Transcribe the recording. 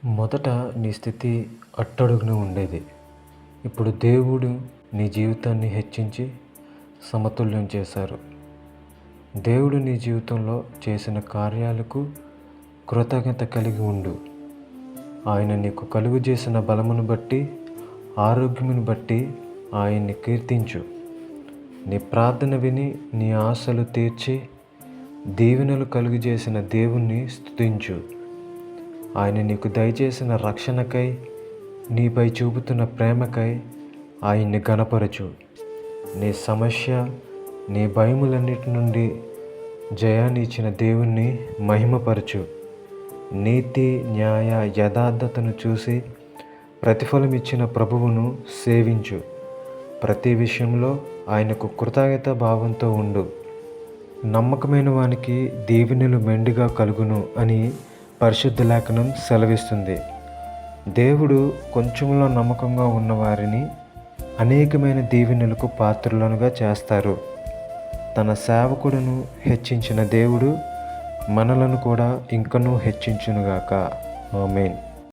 మొదట నీ స్థితి అట్టడుగున ఉండేది. ఇప్పుడు దేవుడు నీ జీవితాన్ని హెచ్చించి సమతుల్యం చేశారు. దేవుడు నీ జీవితంలో చేసిన కార్యాలకు కృతజ్ఞత కలిగి ఉండు. ఆయన నీకు కలుగు చేసిన బలమును బట్టి, ఆరోగ్యమును బట్టి ఆయన్ని కీర్తించు. నీ ప్రార్థన విని నీ ఆశలు తీర్చి దీవెనలు కలుగు చేసిన దేవుణ్ణి స్తుతించు. ఆయన నీకు దయచేసిన రక్షణకై, నీపై చూపుతున్న ప్రేమకై ఆయన్ని ఘనపరచు. నీ సమస్య, నీ భయములన్నిటి నుండి జయాన్ని ఇచ్చిన దేవుణ్ణి మహిమపరచు. నీతి, న్యాయ, యథార్థతను చూసి ప్రతిఫలం ఇచ్చిన ప్రభువును సేవించు. ప్రతి విషయంలో ఆయనకు కృతజ్ఞత భావంతో ఉండు. నమ్మకమైన వానికి దీవెనలు మెండుగా కలుగును అని పరిశుద్ధ లేఖనం సెలవిస్తుంది. దేవుడు కొంచెంలో నమ్మకంగా ఉన్నవారిని అనేకమైన దీవెనలకు పాత్రులనుగా చేస్తారు. తన సేవకుడును హెచ్చించిన దేవుడు మనలను కూడా ఇంకనూ హెచ్చించునుగాక. ఆమేన్.